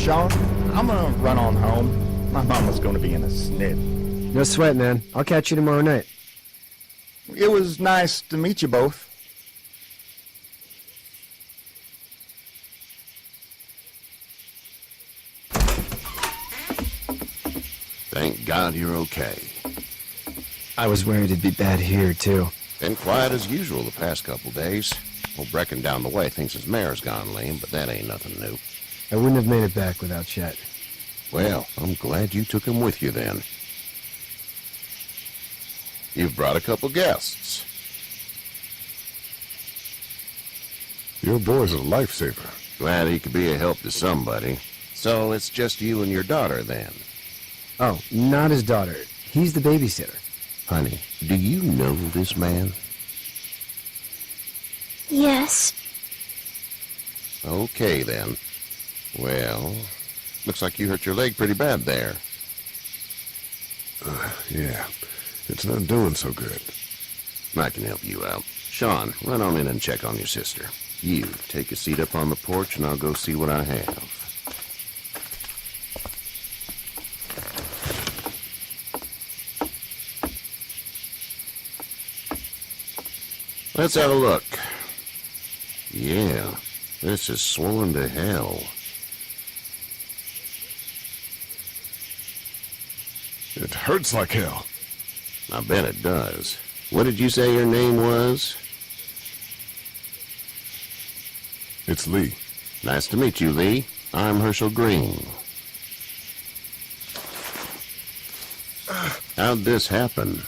Sean, I'm gonna run on home. My mama's gonna be in a snit. No sweat, man. I'll catch you tomorrow night. It was nice to meet you both. Thank God you're okay. I was worried it'd be bad here, too. Been quiet as usual the past couple days. Old Brecken down the way thinks his mare's gone lame, but that ain't nothing new. I wouldn't have made it back without Chet. Well, I'm glad you took him with you then. You've brought a couple guests. Your boy's a lifesaver. Glad he could be a help to somebody. So it's just you and your daughter then? Oh, not his daughter. He's the babysitter. Honey, do you know this man? Yes. Okay then. Well, looks like you hurt your leg pretty bad there. Yeah, it's not doing so good. I can help you out. Sean, run on in and check on your sister. You, take a seat up on the porch and I'll go see what I have. Let's have a look. Yeah, this is swollen to hell. It hurts like hell. I bet it does. What did you say your name was? It's Lee. Nice to meet you, Lee. I'm Herschel Green. How'd this happen?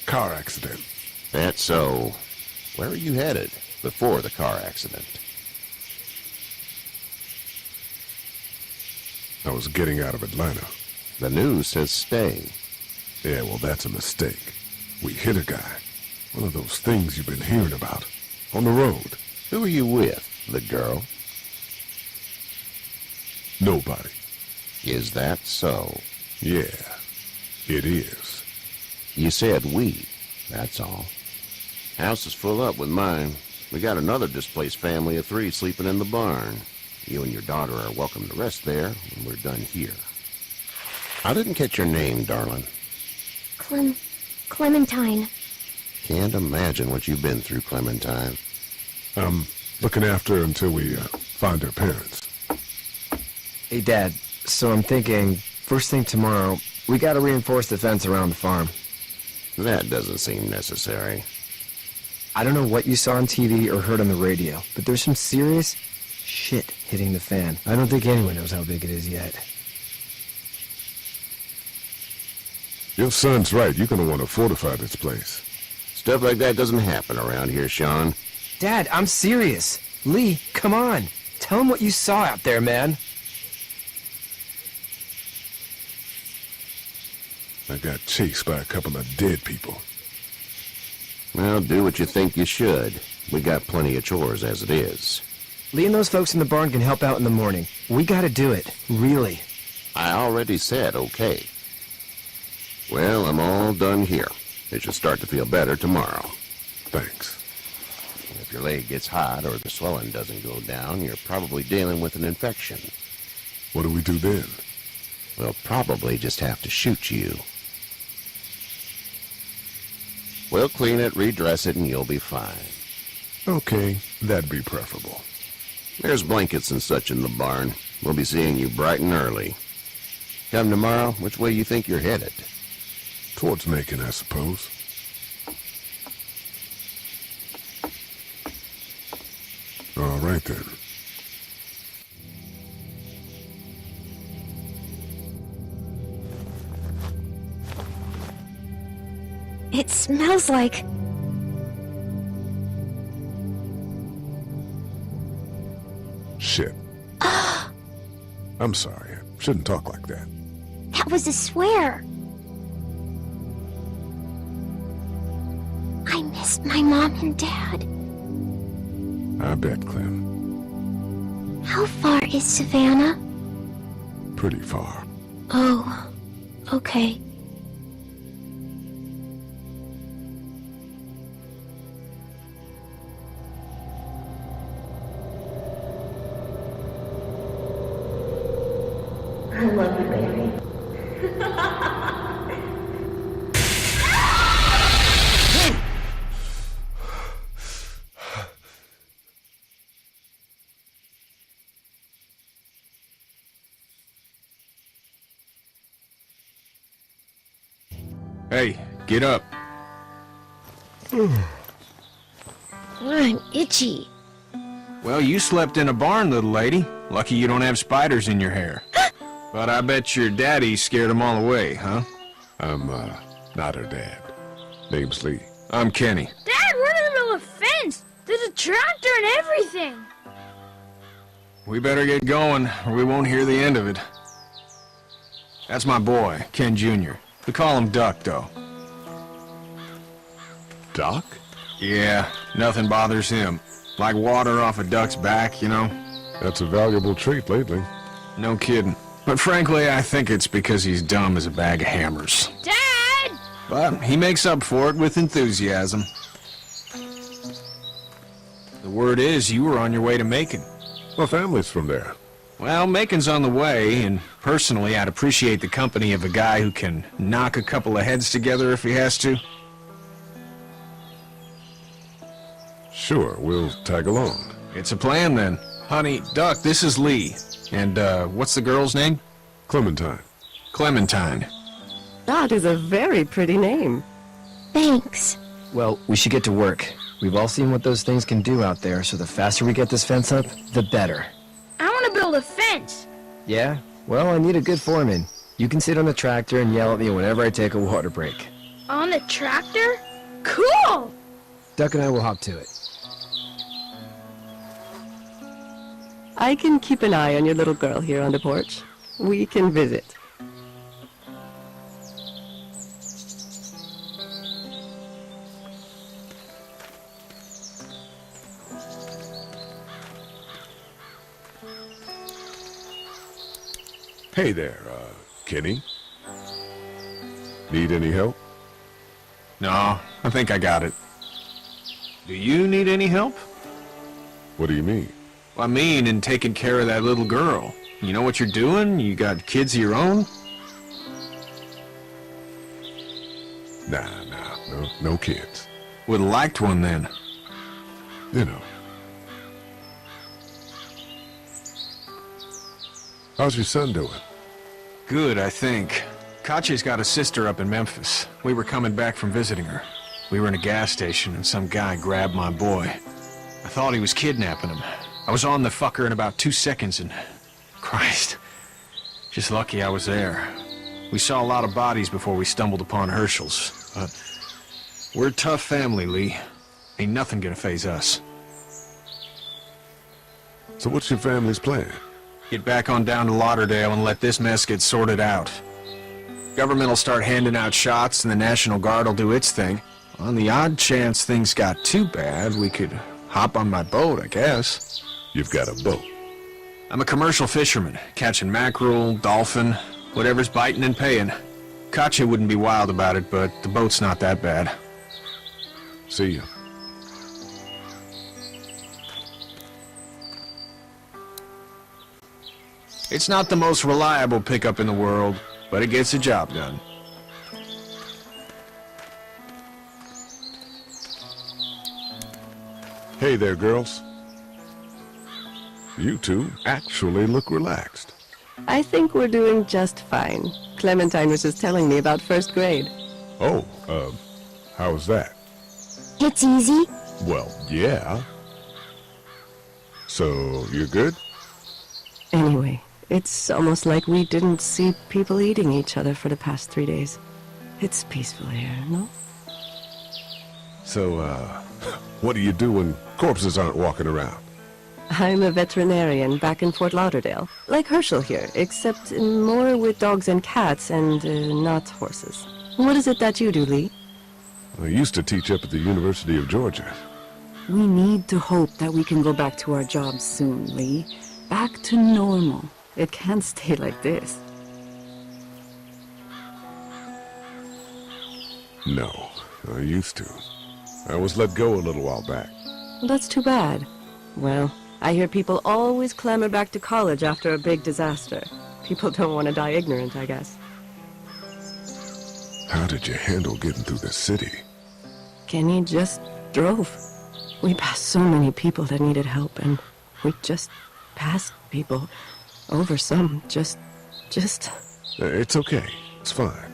Car accident. That's so. Where were you headed before the car accident? I was getting out of Atlanta. The news says stay. Yeah, well, that's a mistake. We hit a guy. One of those things you've been hearing about. On the road. Who are you with? The girl? Nobody. Is that so? Yeah, it is. You said we. That's all. House is full up with mine. We got another displaced family of 3 sleeping in the barn. You and your daughter are welcome to rest there when we're done here. I didn't catch your name, darling. Clementine. Can't imagine what you've been through, Clementine. I'm looking after her until we find her parents. Hey, Dad, so I'm thinking, first thing tomorrow, we gotta reinforce the fence around the farm. That doesn't seem necessary. I don't know what you saw on TV or heard on the radio, but there's some serious shit hitting the fan. I don't think anyone knows how big it is yet. Your son's right. You're gonna want to fortify this place. Stuff like that doesn't happen around here, Sean. Dad, I'm serious. Lee, come on. Tell him what you saw out there, man. I got chased by a couple of dead people. Well, do what you think you should. We got plenty of chores as it is. Lee and those folks in the barn can help out in the morning. We gotta do it. Really. I already said okay. Well, I'm all done here. It should start to feel better tomorrow. Thanks. If your leg gets hot or the swelling doesn't go down, you're probably dealing with an infection. What do we do then? We'll probably just have to shoot you. We'll clean it, redress it, and you'll be fine. Okay, that'd be preferable. There's blankets and such in the barn. We'll be seeing you bright and early. Come tomorrow, which way you think you're headed? Towards Macon, I suppose. All right, then. It smells like... Shit. I'm sorry. I shouldn't talk like that. That was a swear. I missed my mom and dad. I bet, Clem. How far is Savannah? Pretty far. Oh, okay. I love you, baby. Hey, get up. I'm itchy. Well, you slept in a barn, little lady. Lucky you don't have spiders in your hair. But I bet your daddy scared them all away, huh? I'm, not her dad. Name's Lee. I'm Kenny. Dad, we're in the middle of a fence. There's a tractor and everything. We better get going, or we won't hear the end of it. That's my boy, Ken Jr. We call him Duck, though. Doc? Yeah, nothing bothers him. Like water off a duck's back, you know? That's a valuable trait lately. No kidding. But frankly, I think it's because he's dumb as a bag of hammers. Dad! But he makes up for it with enthusiasm. The word is you were on your way to Macon. My family's from there. Well, Macon's on the way, and personally, I'd appreciate the company of a guy who can knock a couple of heads together if he has to. Sure, we'll tag along. It's a plan, then. Honey, Duck, this is Lee. And, what's the girl's name? Clementine. Clementine. That is a very pretty name. Thanks. Well, we should get to work. We've all seen what those things can do out there, so the faster we get this fence up, the better. I want to build a fence. Yeah? Well, I need a good foreman. You can sit on the tractor and yell at me whenever I take a water break. On the tractor? Cool! Duck and I will hop to it. I can keep an eye on your little girl here on the porch. We can visit. Hey there, Kenny. Need any help? No, I think I got it. Do you need any help? What do you mean? I mean, in taking care of that little girl. You know what you're doing? You got kids of your own? Nah, no kids. Would've liked one then. You know. How's your son doing? Good, I think. Katya's got a sister up in Memphis. We were coming back from visiting her. We were in a gas station and some guy grabbed my boy. I thought he was kidnapping him. I was on the fucker in about 2 seconds and... Christ. Just lucky I was there. We saw a lot of bodies before we stumbled upon Herschel's. But we're a tough family, Lee. Ain't nothing gonna faze us. So what's your family's plan? Get back on down to Lauderdale and let this mess get sorted out. Government will start handing out shots and the National Guard will do its thing. On the odd chance things got too bad, we could hop on my boat, I guess. You've got a boat. I'm a commercial fisherman, catching mackerel, dolphin, whatever's biting and paying. Katya wouldn't be wild about it, but the boat's not that bad. See ya. It's not the most reliable pickup in the world, but it gets the job done. Hey there, girls. You two actually look relaxed. I think we're doing just fine. Clementine was just telling me about first grade. Oh, how was that? It's easy. Well, yeah. So, you're good? Anyway, it's almost like we didn't see people eating each other for the past 3 days. It's peaceful here, no? So, what do you do when corpses aren't walking around? I'm a veterinarian back in Fort Lauderdale. Like Herschel here, except more with dogs and cats and not horses. What is it that you do, Lee? I used to teach up at the University of Georgia. We need to hope that we can go back to our jobs soon, Lee. Back to normal. It can't stay like this. No, I used to. I was let go a little while back. Well, that's too bad. Well, I hear people always clamor back to college after a big disaster. People don't want to die ignorant, I guess. How did you handle getting through the city? Kenny just drove. We passed so many people that needed help, and we just passed people. Over some, just... It's okay. It's fine.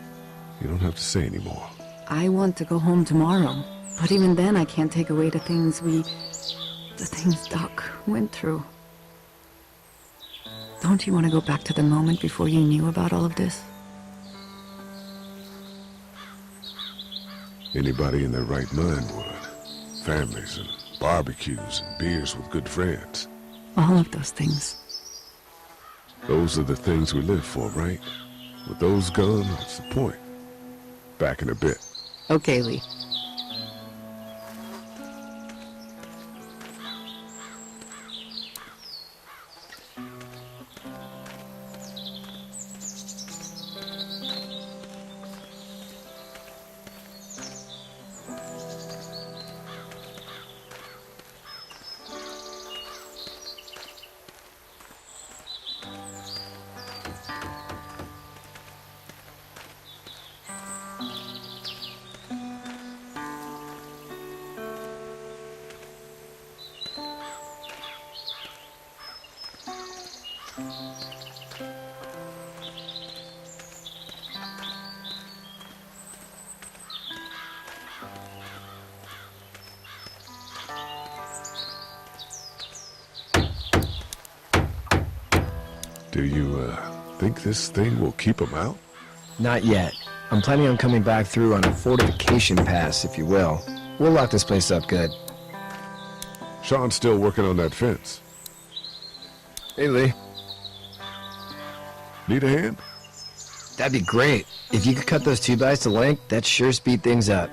You don't have to say anymore. I want to go home tomorrow. But even then, I can't take away the things Doc went through. Don't you want to go back to the moment before you knew about all of this? Anybody in their right mind would. Families and barbecues and beers with good friends. All of those things. Those are the things we live for, right? With those gone, what's the point? Back in a bit. Okay, Lee. Do you, think this thing will keep them out? Not yet. I'm planning on coming back through on a fortification pass, if you will. We'll lock this place up good. Sean's still working on that fence. Hey, Lee. Need a hand? That'd be great. If you could cut those 2x to length, that'd sure speed things up.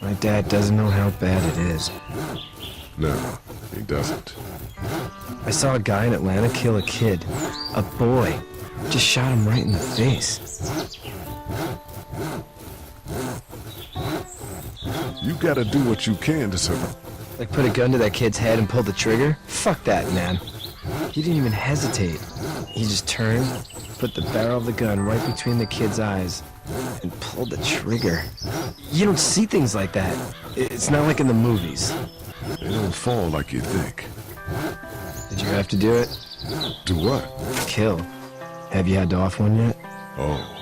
My dad doesn't know how bad it is. No, he doesn't. I saw a guy in Atlanta kill a kid. A boy. Just shot him right in the face. You gotta do what you can to survive. Like put a gun to that kid's head and pull the trigger? Fuck that, man. He didn't even hesitate. He just turned, put the barrel of the gun right between the kid's eyes, and pulled the trigger. You don't see things like that. It's not like in the movies. They don't fall like you think. Did you have to do it? Do what? Kill. Have you had to off one yet? Oh,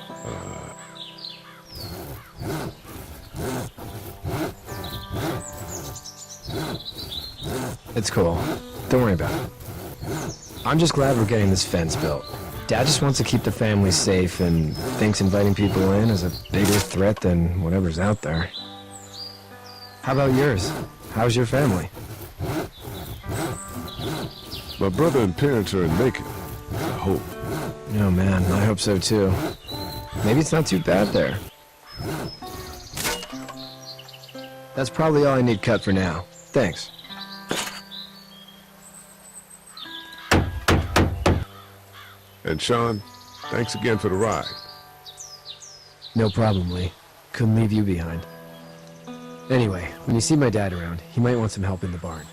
It's cool. Don't worry about it. I'm just glad we're getting this fence built. Dad just wants to keep the family safe and thinks inviting people in is a bigger threat than whatever's out there. How about yours? How's your family? my brother and parents are in Macon. I hope. Oh man, I hope so too. Maybe it's not too bad there. That's probably all I need cut for now. Thanks. And Sean, thanks again for the ride. No problem, Lee. Couldn't leave you behind. Anyway, when you see my dad around, he might want some help in the barn.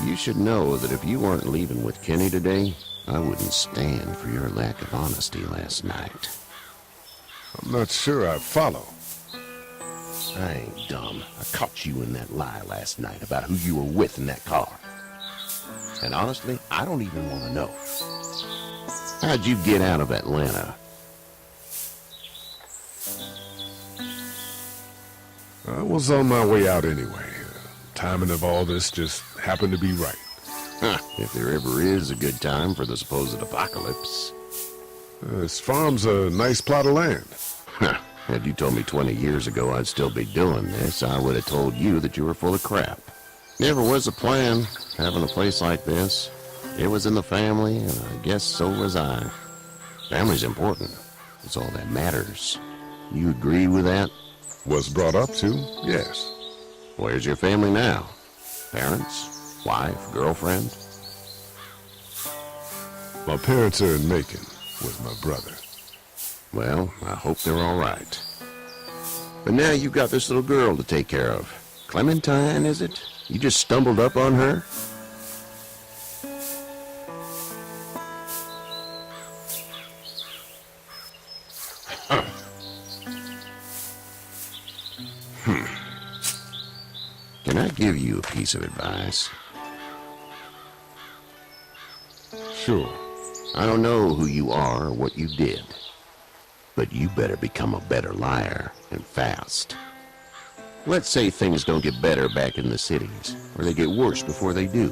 You should know that if you weren't leaving with Kenny today, I wouldn't stand for your lack of honesty last night. I'm not sure I follow. I ain't dumb. I caught you in that lie last night about who you were with in that car. And honestly, I don't even want to know. How'd you get out of Atlanta? I was on my way out anyway. Timing of all this just happened to be right. Huh, if there ever is a good time for the supposed apocalypse. This farm's a nice plot of land. Huh, had you told me 20 years ago I'd still be doing this, I would have told you that you were full of crap. Never was a plan, having a place like this. It was in the family, and I guess so was I. Family's important. It's all that matters. You agree with that? Was brought up to, yes. Where's your family now? Parents? Wife? Girlfriend? My parents are in Macon with my brother. Well, I hope they're all right. But now you've got this little girl to take care of. Clementine, is it? You just stumbled up on her? Can I give you a piece of advice? Sure. I don't know who you are or what you did, but you better become a better liar, and fast. Let's say things don't get better back in the cities, or they get worse before they do.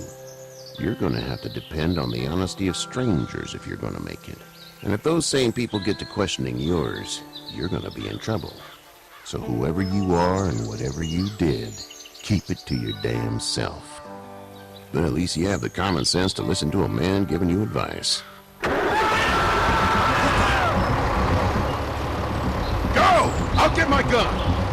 You're gonna have to depend on the honesty of strangers if you're gonna make it. And if those same people get to questioning yours, you're gonna be in trouble. So whoever you are and whatever you did, keep it to your damn self. But at least you have the common sense to listen to a man giving you advice. Go! I'll get my gun!